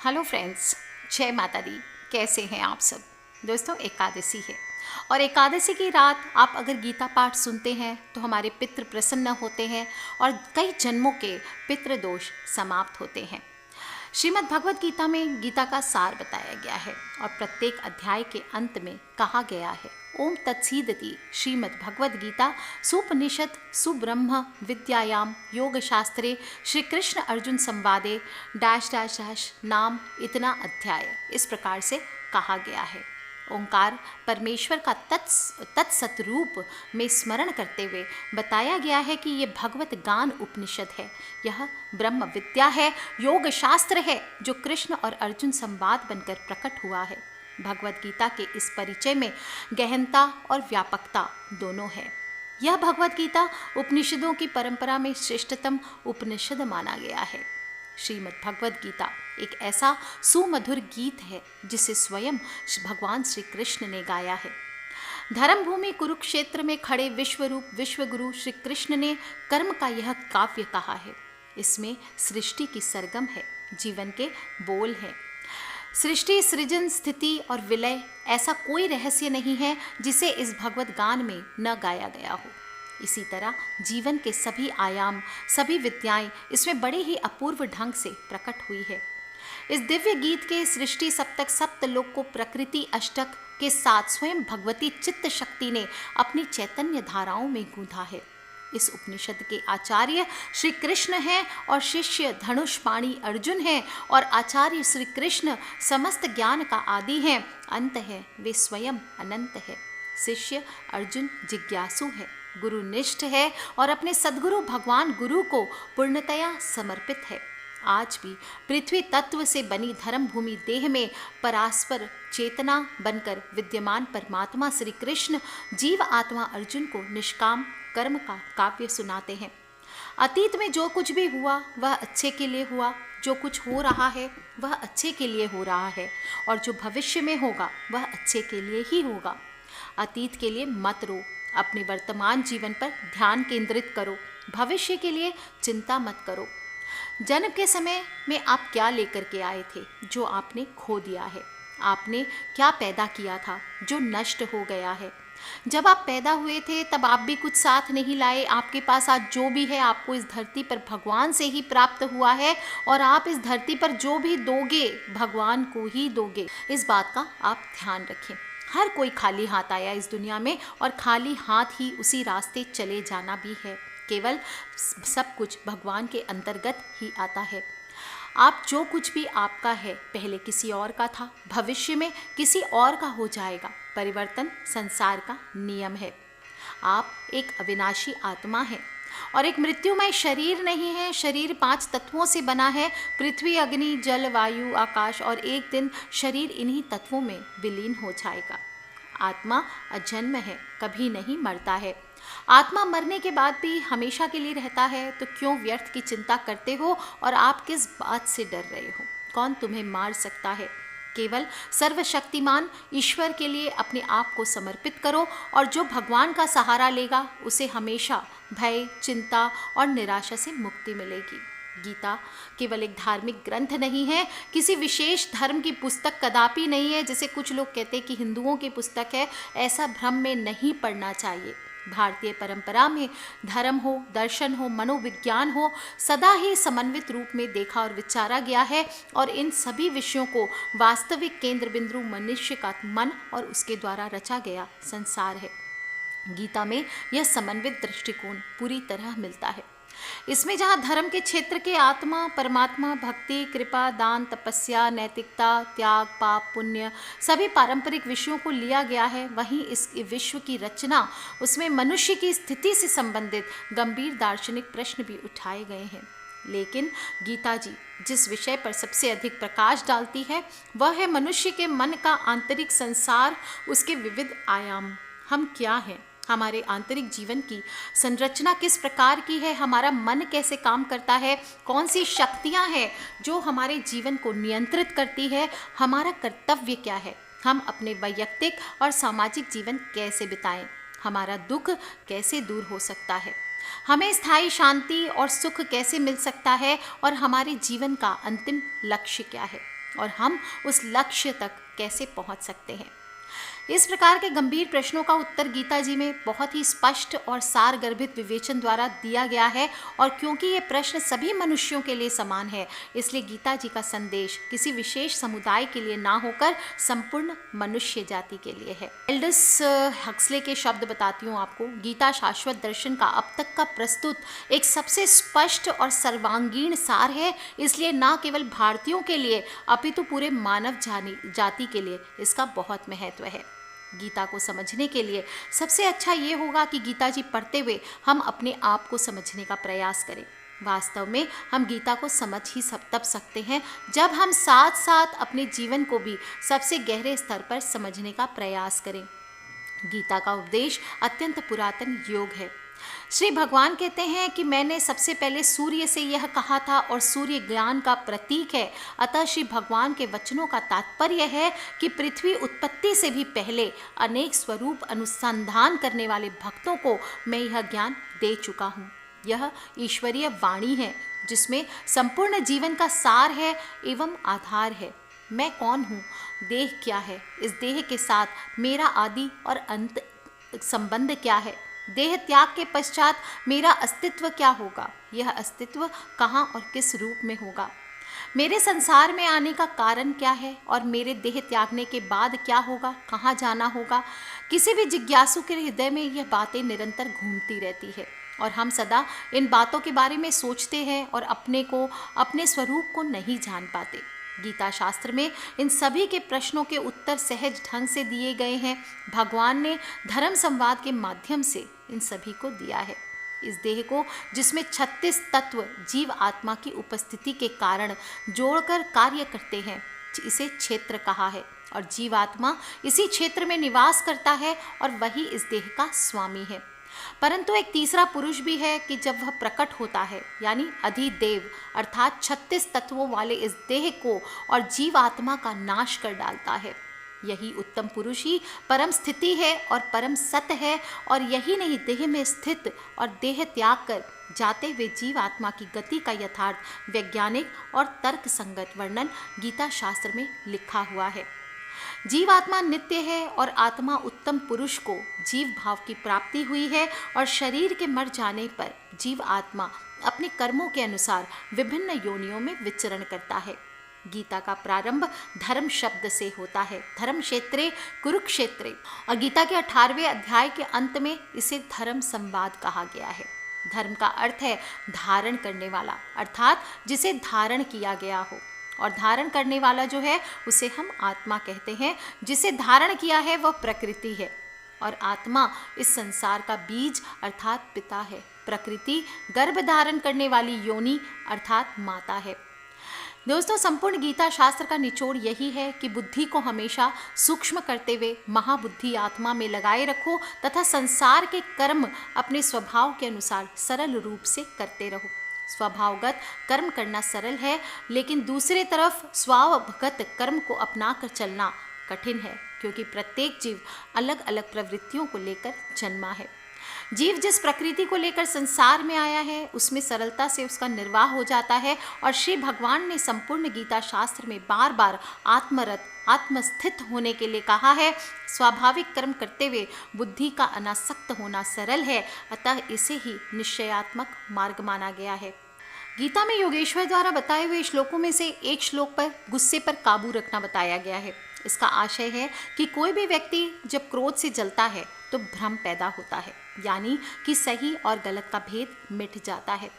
Hello friends, जय माता दी। कैसे हैं आप सब? दोस्तों, एकादशी है और एकादशी की रात आप अगर गीता पाठ सुनते हैं तो हमारे पितृ प्रसन्न होते हैं और कई जन्मों के पितृ दोष समाप्त होते हैं। श्रीमद् भगवत गीता में गीता का सार बताया गया है और प्रत्येक अध्याय के अंत में कहा गया है ओम तत्सीदति श्रीमद् भगवद गीता सुपनिषद सुब्रह्म विद्यायाम योग शास्त्रे श्री कृष्ण अर्जुन संवादे डैश डैश डैश नाम इतना अध्याय। इस प्रकार से कहा गया है। ओंकार परमेश्वर का तत्सत रूप में स्मरण करते हुए बताया गया है कि ये भगवत गान उपनिषद है, यह ब्रह्म विद्या है, योग शास्त्र है जो कृष्ण और अर्जुन संवाद बनकर प्रकट हुआ है। भगवत गीता के इस परिचय में गहनता और व्यापकता दोनों है। यह भगवत गीता उपनिषदों की परंपरा में श्रेष्ठतम उपनिषद माना गया है। श्रीमद् भगवद गीता एक ऐसा सुमधुर गीत है जिसे स्वयं भगवान श्री कृष्ण ने गाया है। धर्मभूमि कुरुक्षेत्र में खड़े विश्वरूप विश्वगुरु श्री कृष्ण ने कर्म का यह काव्य कहा है। इसमें सृष्टि की सरगम है, जीवन के बोल हैं। सृष्टि, सृजन, स्थिति और विलय, ऐसा कोई रहस्य नहीं है जिसे इस भगवत गान में न गाया गया हो। इसी तरह जीवन के सभी आयाम, सभी विद्याएं इसमें बड़े ही अपूर्व ढंग से प्रकट हुई है। इस दिव्य गीत के सृष्टि सप्तक सप्तलोक को प्रकृति अष्टक के साथ स्वयं भगवती चित्त शक्ति ने अपनी चैतन्य धाराओं में गूंथा है। इस उपनिषद के आचार्य श्री कृष्ण हैं और शिष्य धनुषपाणी अर्जुन हैं और आचार्य श्री कृष्ण समस्त ज्ञान का आदि हैं, अंत है, वे स्वयं अनंत है। शिष्य अर्जुन जिज्ञासु है, गुरुनिष्ठ है और अपने सद्गुरु भगवान गुरु को पूर्णतया समर्पित है। आज भी पृथ्वी तत्व से बनी धर्मभूमि देह में परास्पर चेतना बनकर विद्यमान परमात्मा श्री कृष्ण जीव आत्मा अर्जुन को निष्काम कर्म का काव्य सुनाते हैं। अतीत में जो कुछ भी हुआ वह अच्छे के लिए हुआ, जो कुछ हो रहा है वह अच्छे के लिए हो रहा है और जो भविष्य में होगा वह अच्छे के लिए ही होगा। अतीत के लिए मत रो, अपने वर्तमान जीवन पर ध्यान केंद्रित करो, भविष्य के लिए चिंता मत करो। जन्म के समय में आप क्या लेकर के आए थे जो आपने खो दिया है? आपने क्या पैदा किया था जो नष्ट हो गया है? जब आप पैदा हुए थे तब आप भी कुछ साथ नहीं लाए। आपके पास आज जो भी है आपको इस धरती पर भगवान से ही प्राप्त हुआ है और आप इस धरती पर जो भी दोगे भगवान को ही दोगे। इस बात का आप ध्यान रखें। हर कोई खाली हाथ आया इस दुनिया में और खाली हाथ ही उसी रास्ते चले जाना भी है। केवल सब कुछ भगवान के अंतर्गत ही आता है। आप जो कुछ भी आपका है पहले किसी और का था, भविष्य में किसी और का हो जाएगा। परिवर्तन संसार का नियम है। आप एक अविनाशी आत्मा है और एक मृत्युमय शरीर नहीं है। शरीर 5 तत्वों से बना है, पृथ्वी, अग्नि, जल, वायु, आकाश, और एक दिन शरीर इन्हीं तत्वों में विलीन हो जाएगा। आत्मा अजन्म है, कभी नहीं मरता है। आत्मा मरने के बाद भी हमेशा के लिए रहता है, तो क्यों व्यर्थ की चिंता करते हो और आप किस बात से डर रहे हो? कौन तुम्हें मार सकता है? केवल सर्वशक्तिमान ईश्वर के लिए अपने आप को समर्पित करो और जो भगवान का सहारा लेगा उसे हमेशा भय, चिंता और निराशा से मुक्ति मिलेगी। गीता केवल एक धार्मिक ग्रंथ नहीं है, किसी विशेष धर्म की पुस्तक कदापि नहीं है। जैसे कुछ लोग कहते हैं कि हिंदुओं की पुस्तक है, ऐसा भ्रम में नहीं पढ़ना चाहिए। भारतीय परंपरा में धर्म हो, दर्शन हो, मनोविज्ञान हो, सदा ही समन्वित रूप में देखा और विचारा गया है और इन सभी विषयों को वास्तविक केंद्र बिंदु मनुष्य का मन और उसके द्वारा रचा गया संसार है। गीता में यह समन्वित दृष्टिकोण पूरी तरह मिलता है। इसमें जहाँ धर्म के क्षेत्र के आत्मा, परमात्मा, भक्ति, कृपा, दान, तपस्या, नैतिकता, त्याग, पाप, पुण्य, सभी पारंपरिक विषयों को लिया गया है, वहीं इस विश्व की रचना, उसमें मनुष्य की स्थिति से संबंधित गंभीर दार्शनिक प्रश्न भी उठाए गए हैं। लेकिन गीता जी जिस विषय पर सबसे अधिक प्रकाश डालती है वह है मनुष्य के मन का आंतरिक संसार, उसके विविध आयाम। हम क्या हैं? हमारे आंतरिक जीवन की संरचना किस प्रकार की है? हमारा मन कैसे काम करता है? कौन सी शक्तियां हैं जो हमारे जीवन को नियंत्रित करती है? हमारा कर्तव्य क्या है? हम अपने वैयक्तिक और सामाजिक जीवन कैसे बिताएं? हमारा दुख कैसे दूर हो सकता है? हमें स्थायी शांति और सुख कैसे मिल सकता है और हमारे जीवन का अंतिम लक्ष्य क्या है। और हम उस लक्ष्य तक कैसे पहुंच सकते हैं। इस प्रकार के गंभीर प्रश्नों का उत्तर गीता जी में बहुत ही स्पष्ट और सारगर्भित विवेचन द्वारा दिया गया है। और क्योंकि ये प्रश्न सभी मनुष्यों के लिए समान है, इसलिए गीता जी का संदेश किसी विशेष समुदाय के लिए ना होकर संपूर्ण मनुष्य जाति के लिए है। एल्डस हक्सले के शब्द बताती हूँ आपको। गीता शाश्वत दर्शन का अब तक का प्रस्तुत एक सबसे स्पष्ट और सर्वांगीण सार है, इसलिए ना केवल भारतीयों के लिए अपितु पूरे मानव जाति के लिए इसका बहुत महत्व है। गीता को समझने के लिए सबसे अच्छा ये होगा कि गीता जी पढ़ते हुए हम अपने आप को समझने का प्रयास करें। वास्तव में हम गीता को समझ ही तब सकते हैं जब हम साथ साथ अपने जीवन को भी सबसे गहरे स्तर पर समझने का प्रयास करें। गीता का उपदेश अत्यंत पुरातन योग है। श्री भगवान कहते हैं कि मैंने सबसे पहले सूर्य से यह कहा था और सूर्य ज्ञान का प्रतीक है। अतः श्री भगवान के वचनों का तात्पर्य है कि पृथ्वी उत्पत्ति से भी पहले अनेक स्वरूप अनुसंधान करने वाले भक्तों को मैं यह ज्ञान दे चुका हूँ। यह ईश्वरीय वाणी है जिसमें संपूर्ण जीवन का सार है एवं आधार है। मैं कौन हूँ, देह क्या है, इस देह के साथ मेरा आदि और अंत संबंध क्या है, देह त्याग के पश्चात मेरा अस्तित्व क्या होगा, यह अस्तित्व कहाँ और किस रूप में होगा, मेरे संसार में आने का कारण क्या है और मेरे देह त्यागने के बाद क्या होगा, कहाँ जाना होगा। किसी भी जिज्ञासु के हृदय में यह बातें निरंतर घूमती रहती है और हम सदा इन बातों के बारे में सोचते हैं और अपने स्वरूप को नहीं जान पाते। गीता शास्त्र में इन सभी के प्रश्नों के उत्तर सहज ढंग से दिए गए हैं। भगवान ने धर्म संवाद के माध्यम से इन सभी को दिया है। इस देह को, जिसमें 36 तत्व जीव आत्मा की उपस्थिति के कारण जोड़कर कार्य करते हैं, इसे क्षेत्र कहा है और जीवात्मा इसी क्षेत्र में निवास करता है और वही इस देह का स्वामी है। परंतु एक तीसरा पुरुष भी है कि जब वह प्रकट होता है, यानी अधिदेव अर्थात 36 तत्वों वाले इस देह को और जीवात्मा का नाश कर डालता है। यही उत्तम पुरुष ही परम स्थिति है और परम सत्य है। और यही नहीं, देह में स्थित और देह त्याग कर जाते हुए जीवात्मा की गति का यथार्थ वैज्ञानिक और तर्क संगत वर्णन गीता शास्त्र में लिखा हुआ है। जीवात्मा नित्य है और आत्मा उत्तम पुरुष को जीव भाव की प्राप्ति हुई है और शरीर के मर जाने पर जीव आत्मा अपने कर्मों के अनुसार विभिन्न योनियों में विचरण करता है। गीता का प्रारंभ धर्म शब्द से होता है, धर्म क्षेत्रे कुरुक्षेत्रे, और गीता के 18वें अध्याय के अंत में इसे धर्म संवाद कहा गया है। धर्म का अर्थ है धारण करने वाला, अर्थात जिसे धारण किया गया हो, और धारण करने वाला जो है उसे हम आत्मा कहते हैं। जिसे धारण किया है वह प्रकृति है और आत्मा इस संसार का बीज अर्थात पिता है। प्रकृति गर्भ धारण करने वाली योनि अर्थात माता है। दोस्तों, संपूर्ण गीता शास्त्र का निचोड़ यही है कि बुद्धि को हमेशा सूक्ष्म करते हुए महाबुद्धि आत्मा में लगाए रखो तथा संसार के कर्म अपने स्वभाव के अनुसार सरल रूप से करते रहो। स्वभावगत कर्म करना सरल है, लेकिन दूसरी तरफ स्वभावगत कर्म को अपना कर चलना कठिन है, क्योंकि प्रत्येक जीव अलग अलग प्रवृत्तियों को लेकर जन्मा है। जीव जिस प्रकृति को लेकर संसार में आया है उसमें सरलता से उसका निर्वाह हो जाता है। और श्री भगवान ने संपूर्ण गीता शास्त्र में बार बार आत्मरत आत्मस्थित होने के लिए कहा है। स्वाभाविक कर्म करते हुए बुद्धि का अनासक्त होना सरल है, अतः इसे ही निश्चयात्मक मार्ग माना गया है। गीता में योगेश्वर द्वारा बताए हुए श्लोकों में से एक श्लोक पर गुस्से पर काबू रखना बताया गया है। इसका आशय है कि कोई भी व्यक्ति जब क्रोध से जलता है तो भ्रम पैदा होता है, यानी कि सही और गलत का भेद मिट जाता है।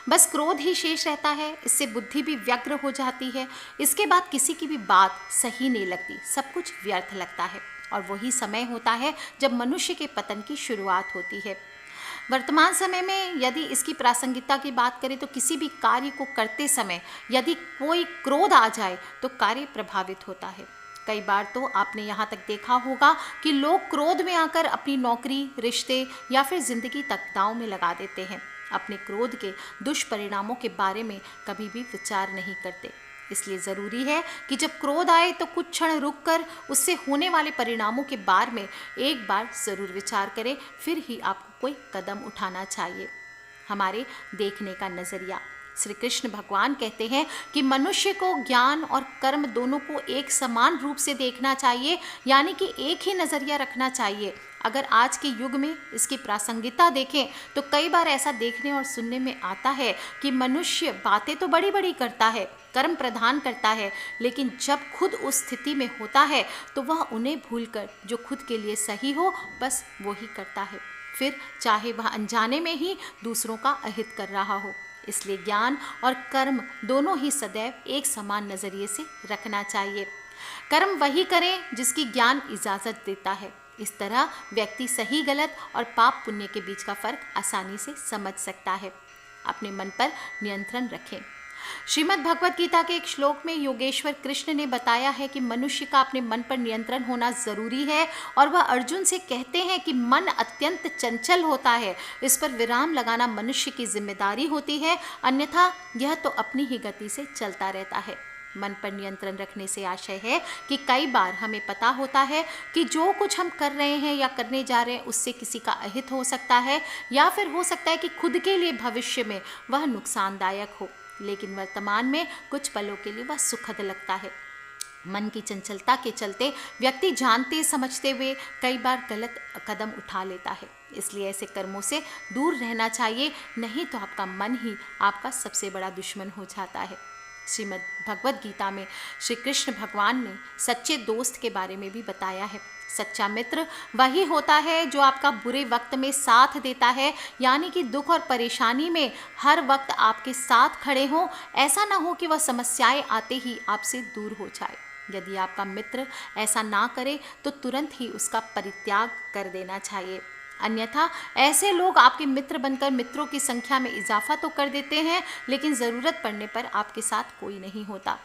बस क्रोध ही शेष रहता है। इससे बुद्धि भी व्यग्र हो जाती है। इसके बाद किसी की भी बात सही नहीं लगती, सब कुछ व्यर्थ लगता है। और वही समय होता है जब मनुष्य के पतन की शुरुआत होती है। वर्तमान समय में यदि इसकी प्रासंगिकता की बात करें तो किसी भी कार्य को करते समय यदि कोई क्रोध आ जाए तो कार्य प्रभावित होता है। कई बार तो आपने यहाँ तक देखा होगा कि लोग क्रोध में आकर अपनी नौकरी, रिश्ते या फिर जिंदगी तक दांव में लगा देते हैं। अपने क्रोध के दुष्परिणामों के बारे में कभी भी विचार नहीं करते। इसलिए ज़रूरी है कि जब क्रोध आए तो कुछ क्षण रुककर उससे होने वाले परिणामों के बारे में एक बार ज़रूर विचार करें, फिर ही आपको कोई कदम उठाना चाहिए। हमारे देखने का नज़रिया। श्री कृष्ण भगवान कहते हैं कि मनुष्य को ज्ञान और कर्म दोनों को एक समान रूप से देखना चाहिए, यानी कि एक ही नज़रिया रखना चाहिए। अगर आज के युग में इसकी प्रासंगिकता देखें तो कई बार ऐसा देखने और सुनने में आता है कि मनुष्य बातें तो बड़ी बड़ी करता है, कर्म प्रदान करता है, लेकिन जब खुद उस स्थिति में होता है तो वह उन्हें भूलकर जो खुद के लिए सही हो बस वो ही करता है, फिर चाहे वह अनजाने में ही दूसरों का अहित कर रहा हो। इसलिए ज्ञान और कर्म दोनों ही सदैव एक समान नज़रिए से रखना चाहिए। कर्म वही करें जिसकी ज्ञान इजाज़त देता है। इस तरह व्यक्ति सही गलत और पाप पुण्य के बीच का फर्क आसानी से समझ सकता है। अपने मन पर नियंत्रण रखें। श्रीमद् भगवत गीता के एक श्लोक में योगेश्वर कृष्ण ने बताया है कि मनुष्य का अपने मन पर नियंत्रण होना जरूरी है, और वह अर्जुन से कहते हैं कि मन अत्यंत चंचल होता है, इस पर विराम लगाना मनुष्य की जिम्मेदारी होती है, अन्यथा यह तो अपनी ही गति से चलता रहता है। मन पर नियंत्रण रखने से आशय है कि कई बार हमें पता होता है कि जो कुछ हम कर रहे हैं या करने जा रहे हैं उससे किसी का अहित हो सकता है, या फिर हो सकता है कि खुद के लिए भविष्य में वह नुकसानदायक हो, लेकिन वर्तमान में कुछ पलों के लिए वह सुखद लगता है। मन की चंचलता के चलते व्यक्ति जानते समझते हुए कई बार गलत कदम उठा लेता है। इसलिए ऐसे कर्मों से दूर रहना चाहिए, नहीं तो आपका मन ही आपका सबसे बड़ा दुश्मन हो जाता है। श्रीमद् भगवत गीता में श्री कृष्ण भगवान ने सच्चे दोस्त के बारे में भी बताया है। सच्चा मित्र वही होता है जो आपका बुरे वक्त में साथ देता है, यानी कि दुख और परेशानी में हर वक्त आपके साथ खड़े हों। ऐसा ना हो कि वह समस्याएं आते ही आपसे दूर हो जाए। यदि आपका मित्र ऐसा ना करे तो तुरंत ही उसका परित्याग कर देना चाहिए, अन्यथा ऐसे लोग आपके मित्र बनकर मित्रों की संख्या में इजाफा तो कर देते हैं, लेकिन ज़रूरत पड़ने पर आपके साथ कोई नहीं होता।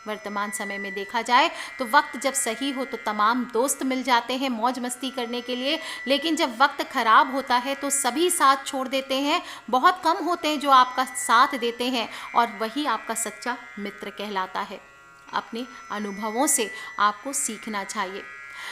वर्तमान समय में देखा जाए तो वक्त जब सही हो तो तमाम दोस्त मिल जाते हैं मौज मस्ती करने के लिए, लेकिन जब वक्त खराब होता है तो सभी साथ छोड़ देते हैं। बहुत कम होते हैं जो आपका साथ देते हैं, और वही आपका सच्चा मित्र कहलाता है। अपने अनुभवों से आपको सीखना चाहिए।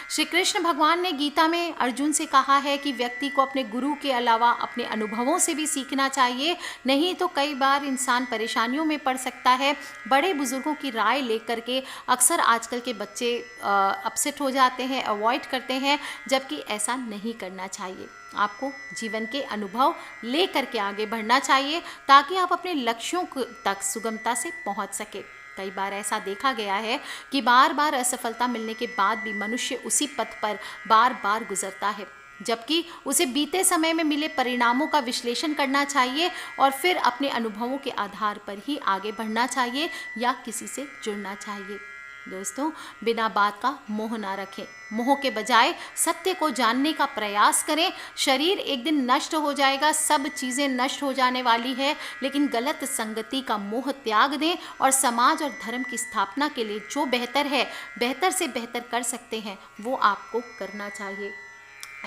श्री कृष्ण भगवान ने गीता में अर्जुन से कहा है कि व्यक्ति को अपने गुरु के अलावा अपने अनुभवों से भी सीखना चाहिए, नहीं तो कई बार इंसान परेशानियों में पड़ सकता है। बड़े बुजुर्गों की राय लेकर के अक्सर आजकल के बच्चे अपसेट हो जाते हैं, अवॉइड करते हैं, जबकि ऐसा नहीं करना चाहिए। आपको जीवन के अनुभव ले करके आगे बढ़ना चाहिए ताकि आप अपने लक्ष्यों तक सुगमता से पहुँच सके। कई बार ऐसा देखा गया है कि बार बार असफलता मिलने के बाद भी मनुष्य उसी पथ पर बार बार गुजरता है, जबकि उसे बीते समय में मिले परिणामों का विश्लेषण करना चाहिए और फिर अपने अनुभवों के आधार पर ही आगे बढ़ना चाहिए या किसी से जुड़ना चाहिए। दोस्तों, बिना बात का मोह ना रखें। मोह के बजाय सत्य को जानने का प्रयास करें। शरीर एक दिन नष्ट हो जाएगा, सब चीज़ें नष्ट हो जाने वाली है, लेकिन गलत संगति का मोह त्याग दें और समाज और धर्म की स्थापना के लिए जो बेहतर है, बेहतर से बेहतर कर सकते हैं, वो आपको करना चाहिए।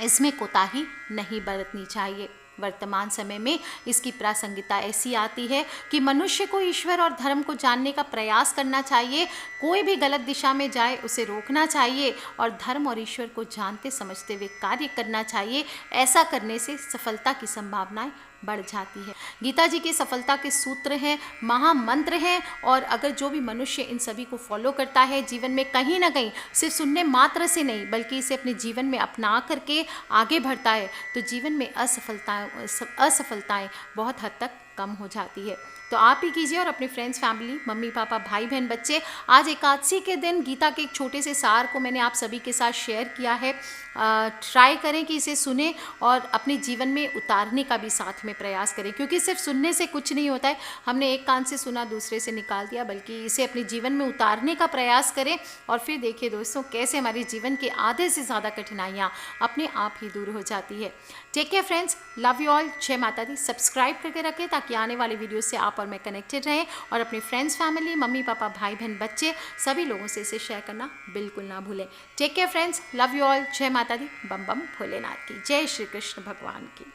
इसमें कोताही नहीं बरतनी चाहिए। वर्तमान समय में इसकी प्रासंगिकता ऐसी आती है कि मनुष्य को ईश्वर और धर्म को जानने का प्रयास करना चाहिए। कोई भी गलत दिशा में जाए उसे रोकना चाहिए और धर्म और ईश्वर को जानते समझते हुए कार्य करना चाहिए। ऐसा करने से सफलता की संभावनाएं बढ़ जाती है। गीता जी के सफलता के सूत्र हैं, महामंत्र हैं, और अगर जो भी मनुष्य इन सभी को फॉलो करता है, जीवन में कहीं ना कहीं सिर्फ सुनने मात्र से नहीं बल्कि इसे अपने जीवन में अपना करके आगे बढ़ता है, तो जीवन में असफलताएं बहुत हद तक कम हो जाती है। तो आप ही कीजिए और अपने फ्रेंड्स, फैमिली, मम्मी पापा, भाई बहन, बच्चे, आज एकादशी के दिन गीता के एक छोटे से सार को मैंने आप सभी के साथ शेयर किया है। ट्राई करें कि इसे सुने और अपने जीवन में उतारने का भी साथ में प्रयास करें, क्योंकि सिर्फ सुनने से कुछ नहीं होता है। हमने एक कान से सुना दूसरे से निकाल दिया, बल्कि इसे अपने जीवन में उतारने का प्रयास करें और फिर देखिए दोस्तों कैसे हमारे जीवन के आधे से ज़्यादा कठिनाइयाँ अपने आप ही दूर हो जाती है। Take care friends, love you all, जय माता दी। सब्सक्राइब करके रखें ताकि आने वाले वीडियो से आप और मैं कनेक्टेड रहें, और अपने फ्रेंड्स, फैमिली, मम्मी पापा, भाई बहन, बच्चे सभी लोगों से इसे शेयर करना बिल्कुल ना भूलें। Take care friends, love you all, जय माता दी। बम बम भोलेनाथ की जय, श्री कृष्ण भगवान की।